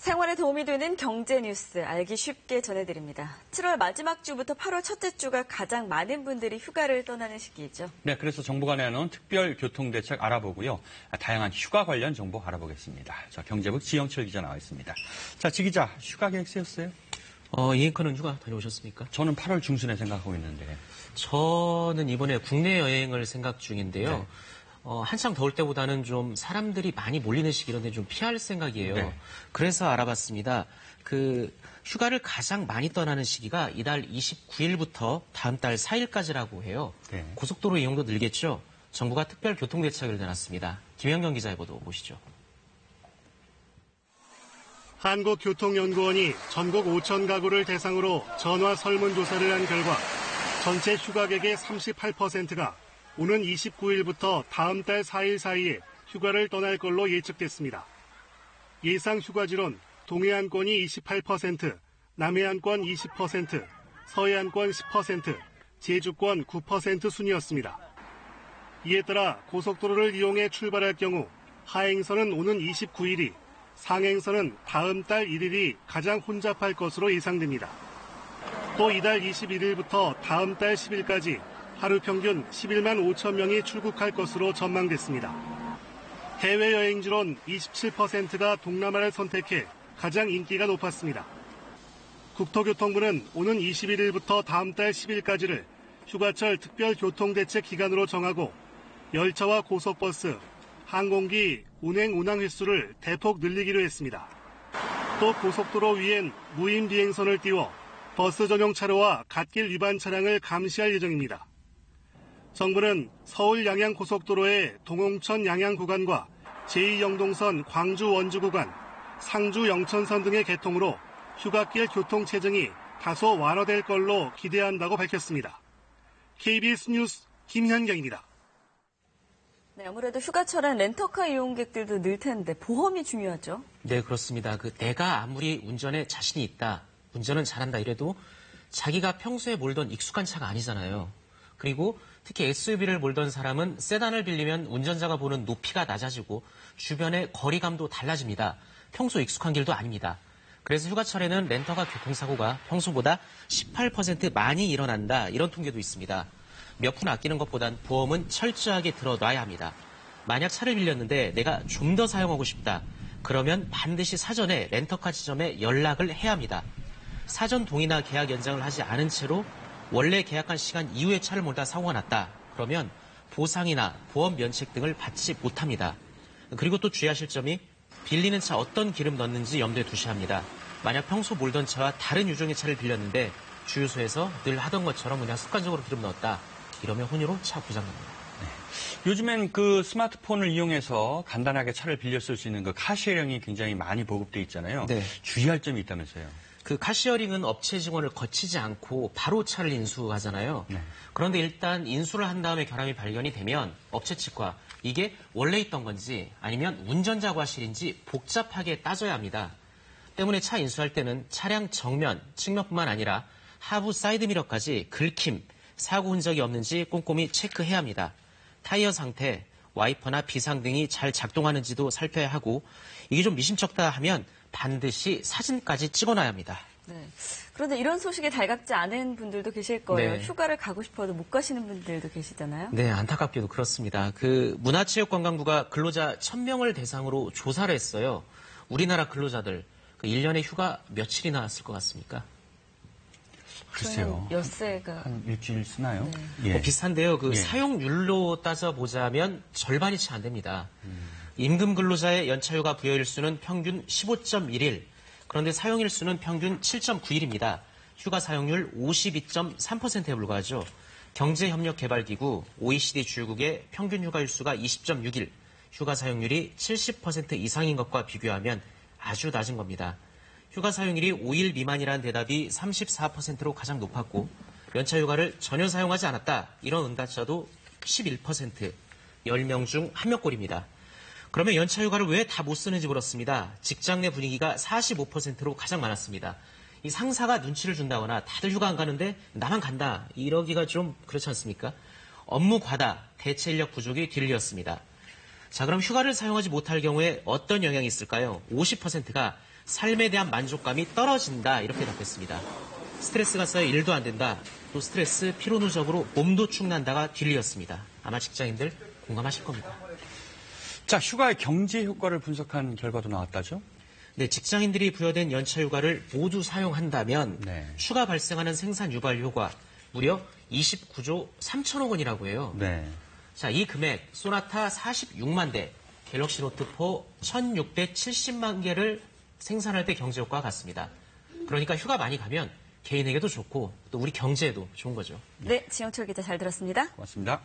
생활에 도움이 되는 경제 뉴스 알기 쉽게 전해드립니다. 7월 마지막 주부터 8월 첫째 주가 가장 많은 분들이 휴가를 떠나는 시기이죠. 네, 그래서 정부가 내놓은 특별 교통대책 알아보고요. 다양한 휴가 관련 정보 알아보겠습니다. 자, 경제부 지영철 기자 나와 있습니다. 자, 지 기자, 휴가 계획 세웠어요? 이 앵커는 휴가 다녀오셨습니까? 저는 8월 중순에 생각하고 있는데. 저는 이번에 국내 여행을 생각 중인데요. 네. 한창 더울 때보다는 좀 사람들이 많이 몰리는 시기인데 좀 피할 생각이에요. 네. 그래서 알아봤습니다. 휴가를 가장 많이 떠나는 시기가 이달 29일부터 다음 달 4일까지라고 해요. 네. 고속도로 이용도 늘겠죠. 정부가 특별 교통대책을 내놨습니다. 김현경 기자의 보도 보시죠. 한국교통연구원이 전국 5천 가구를 대상으로 전화 설문조사를 한 결과 전체 휴가객의 38%가 오는 29일부터 다음 달 4일 사이에 휴가를 떠날 걸로 예측됐습니다. 예상 휴가지론 동해안권이 28%, 남해안권 20%, 서해안권 10%, 제주권 9% 순이었습니다. 이에 따라 고속도로를 이용해 출발할 경우 하행선은 오는 29일이, 상행선은 다음 달 1일이 가장 혼잡할 것으로 예상됩니다. 또 이달 21일부터 다음 달 10일까지 하루 평균 11만 5천 명이 출국할 것으로 전망됐습니다. 해외여행지론 27%가 동남아를 선택해 가장 인기가 높았습니다. 국토교통부는 오는 21일부터 다음 달 10일까지를 휴가철 특별교통대책 기간으로 정하고 열차와 고속버스, 항공기 운행 운항 횟수를 대폭 늘리기로 했습니다. 또 고속도로 위엔 무인 비행선을 띄워 버스 전용 차로와 갓길 위반 차량을 감시할 예정입니다. 정부는 서울 양양 고속도로의 동홍천 양양 구간과 제2영동선 광주 원주 구간, 상주 영천선 등의 개통으로 휴가길 교통 체증이 다소 완화될 걸로 기대한다고 밝혔습니다. KBS 뉴스 김현경입니다. 네, 아무래도 휴가철엔 렌터카 이용객들도 늘 텐데 보험이 중요하죠? 네, 그렇습니다. 내가 아무리 운전에 자신이 있다, 운전은 잘한다 이래도 자기가 평소에 몰던 익숙한 차가 아니잖아요. 그리고 특히 SUV를 몰던 사람은 세단을 빌리면 운전자가 보는 높이가 낮아지고 주변의 거리감도 달라집니다. 평소 익숙한 길도 아닙니다. 그래서 휴가철에는 렌터카 교통사고가 평소보다 18% 많이 일어난다, 이런 통계도 있습니다. 몇 푼 아끼는 것보단 보험은 철저하게 들어놔야 합니다. 만약 차를 빌렸는데 내가 좀 더 사용하고 싶다, 그러면 반드시 사전에 렌터카 지점에 연락을 해야 합니다. 사전 동의나 계약 연장을 하지 않은 채로 원래 계약한 시간 이후에 차를 몰다 사고가 났다, 그러면 보상이나 보험 면책 등을 받지 못합니다. 그리고 또 주의하실 점이 빌리는 차 어떤 기름 넣는지 염두에 두셔야 합니다. 만약 평소 몰던 차와 다른 유종의 차를 빌렸는데 주유소에서 늘 하던 것처럼 그냥 습관적으로 기름 넣었다, 이러면 혼유로 차 부상납니다. 네. 요즘엔 스마트폰을 이용해서 간단하게 차를 빌려 쓸 수 있는 카쉐어링이 굉장히 많이 보급돼 있잖아요. 네. 주의할 점이 있다면서요. 카쉐어링은 업체 직원을 거치지 않고 바로 차를 인수하잖아요. 네. 그런데 일단 인수를 한 다음에 결함이 발견이 되면 업체 측과 이게 원래 있던 건지 아니면 운전자 과실인지 복잡하게 따져야 합니다. 때문에 차 인수할 때는 차량 정면, 측면뿐만 아니라 하부 사이드미러까지 긁힘, 사고 흔적이 없는지 꼼꼼히 체크해야 합니다. 타이어 상태, 와이퍼나 비상등이 잘 작동하는지도 살펴야 하고, 이게 좀 미심쩍다 하면 반드시 사진까지 찍어놔야 합니다. 네. 그런데 이런 소식에 달갑지 않은 분들도 계실 거예요. 네. 휴가를 가고 싶어도 못 가시는 분들도 계시잖아요. 네, 안타깝게도 그렇습니다. 문화체육관광부가 근로자 1,000명을 대상으로 조사를 했어요. 우리나라 근로자들 1년에 휴가 며칠이나 쓸 것 같습니까? 글쎄요. 엿새가 한 일주일 쓰나요? 네. 예. 비슷한데요. 예. 사용률로 따져보자면 절반이 채 안 됩니다. 임금 근로자의 연차휴가 부여일수는 평균 15.1일, 그런데 사용일수는 평균 7.9일입니다. 휴가 사용률 52.3%에 불과하죠. 경제협력개발기구 OECD 주요국의 평균 휴가일수가 20.6일, 휴가 사용률이 70% 이상인 것과 비교하면 아주 낮은 겁니다. 휴가 사용일이 5일 미만이라는 대답이 34%로 가장 높았고, 연차휴가를 전혀 사용하지 않았다, 이런 응답자도 11%, 10명 중 1명꼴입니다. 그러면 연차휴가를 왜 다 못 쓰는지 물었습니다. 직장 내 분위기가 45%로 가장 많았습니다. 이 상사가 눈치를 준다거나 다들 휴가 안 가는데 나만 간다, 이러기가 좀 그렇지 않습니까? 업무 과다, 대체 인력 부족이 뒤를 이었습니다. 자, 그럼 휴가를 사용하지 못할 경우에 어떤 영향이 있을까요? 50%가 삶에 대한 만족감이 떨어진다 이렇게 답했습니다. 스트레스가 쌓여 일도 안 된다. 또 스트레스, 피로 누적으로 몸도 축난다가 뒤이었습니다. 아마 직장인들 공감하실 겁니다. 자, 휴가의 경제 효과를 분석한 결과도 나왔다죠? 네, 직장인들이 부여된 연차 휴가를 모두 사용한다면 네. 추가 발생하는 생산 유발 효과 무려 29조 3천억 원이라고 해요. 네. 자, 이 금액 소나타 46만 대, 갤럭시 노트4 1670만 개를 생산할 때 경제 효과가 같습니다. 그러니까 휴가 많이 가면 개인에게도 좋고 또 우리 경제에도 좋은 거죠. 네, 지영철 기자 잘 들었습니다. 고맙습니다.